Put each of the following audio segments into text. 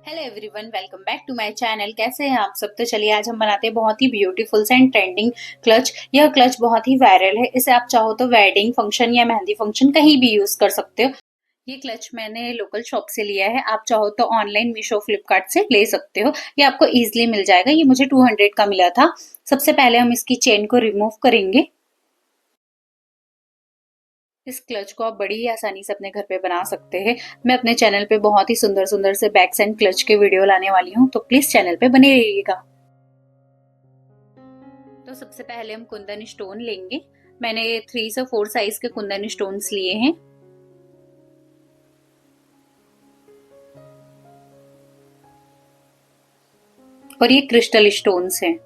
Hello everyone, welcome back to my channel. कैसे हैं आप सब? तो चलिए आज हम बनाते हैं बहुत ही ब्यूटीफुल से एंड ट्रेंडिंग क्लच। यह क्लच बहुत ही वायरल है। इसे आप चाहो तो वेडिंग फंक्शन या मेहंदी फंक्शन कहीं भी यूज कर सकते हो। ये क्लच मैंने लोकल शॉप से लिया है। आप चाहो तो ऑनलाइन मीशो फ्लिपकार्ट से ले सकते हो। ये आपको इजिली मिल जाएगा। ये मुझे 200 का मिला था। सबसे पहले हम इसकी चेन को रिमूव करेंगे। इस क्लच को आप बड़ी ही आसानी से अपने घर पे बना सकते हैं। मैं अपने चैनल पे बहुत ही सुंदर सुंदर से बैग्स एंड क्लच के वीडियो लाने वाली हूँ, तो प्लीज चैनल पे बने रहिएगा। तो सबसे पहले हम कुंदन स्टोन लेंगे। मैंने 3 से 4 साइज के कुंदन स्टोन्स लिए हैं। और ये क्रिस्टल स्टोन्स हैं।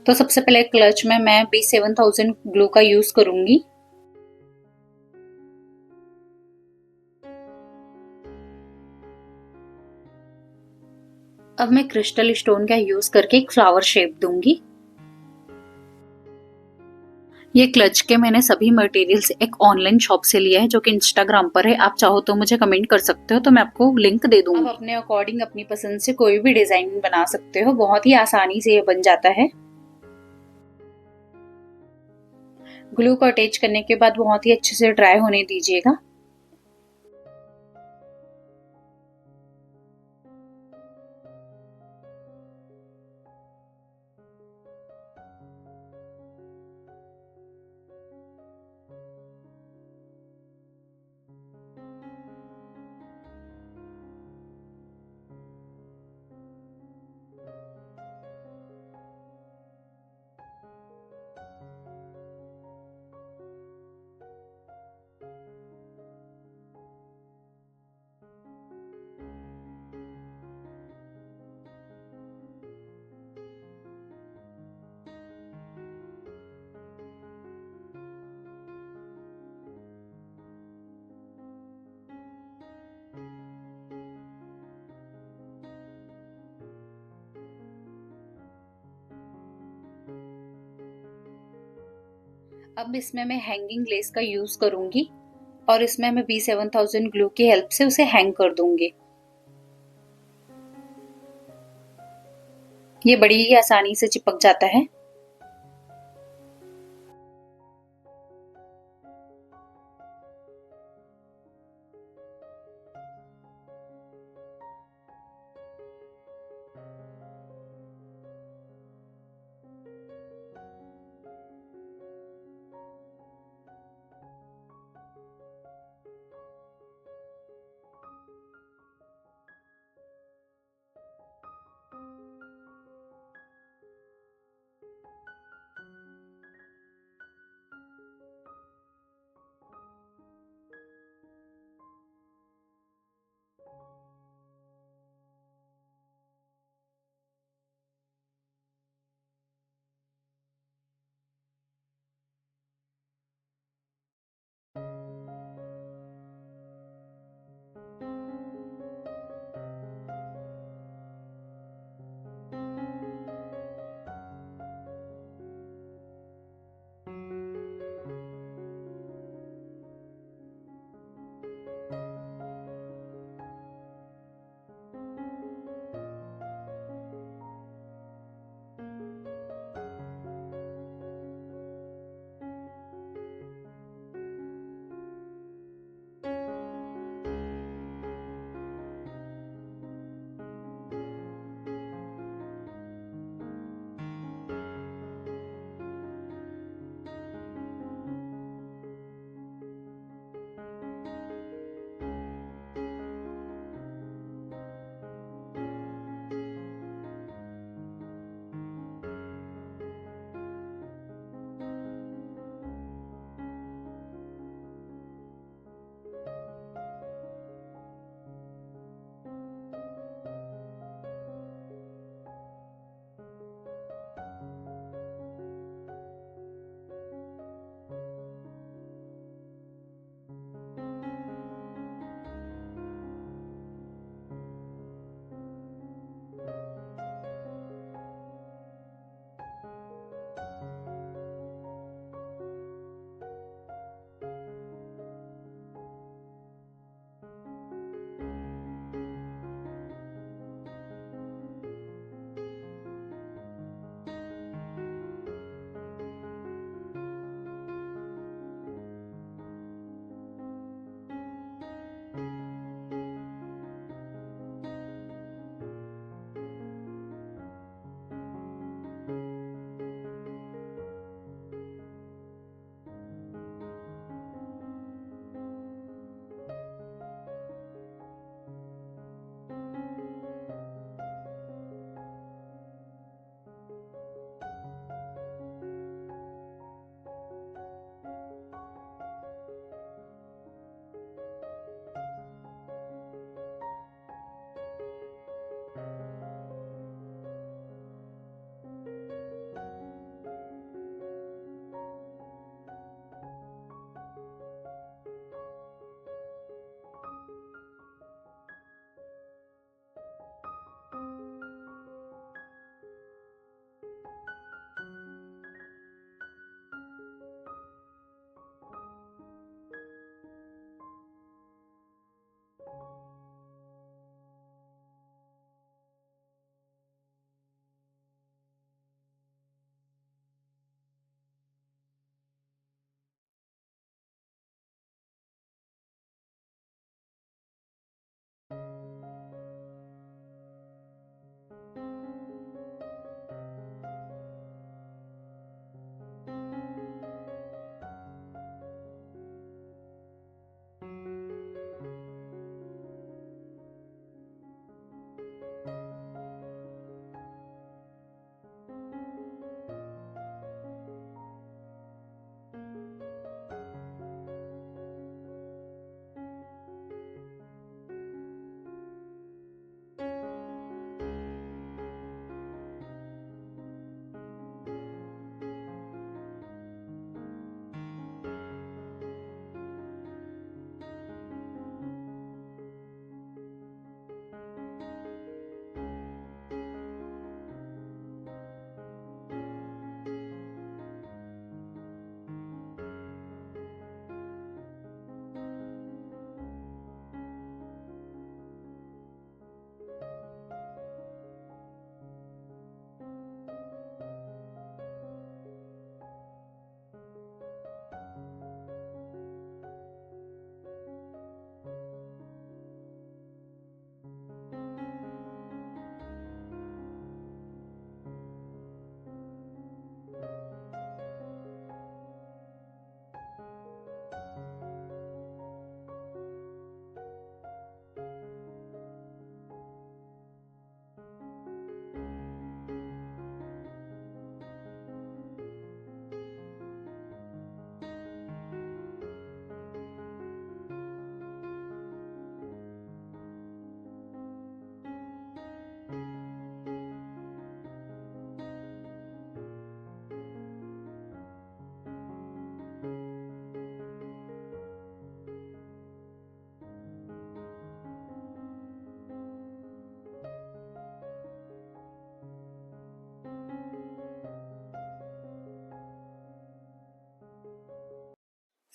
तो सबसे पहले क्लच में मैं B7000 ग्लू का यूज करूंगी। अब मैं क्रिस्टल स्टोन का यूज करके एक फ्लावर शेप दूंगी। ये क्लच के मैंने सभी मटेरियल्स एक ऑनलाइन शॉप से लिया है, जो कि इंस्टाग्राम पर है। आप चाहो तो मुझे कमेंट कर सकते हो, तो मैं आपको लिंक दे दूंगी। आप अपने अकॉर्डिंग अपनी पसंद से कोई भी डिजाइन बना सकते हो। बहुत ही आसानी से ये बन जाता है। ग्लू को अटैच करने के बाद बहुत ही अच्छे से ड्राई होने दीजिएगा। अब इसमें मैं हैंगिंग लेस का यूज करूंगी और इसमें मैं B7000 ग्लू की हेल्प से उसे हैंग कर दूंगी। ये बड़ी ही आसानी से चिपक जाता है।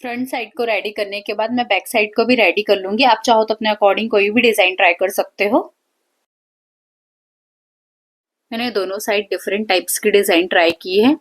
फ्रंट साइड को रेडी करने के बाद मैं बैक साइड को भी रेडी कर लूंगी। आप चाहो तो अपने अकॉर्डिंग कोई भी डिजाइन ट्राई कर सकते हो। मैंने दोनों साइड डिफरेंट टाइप्स की डिजाइन ट्राई की है।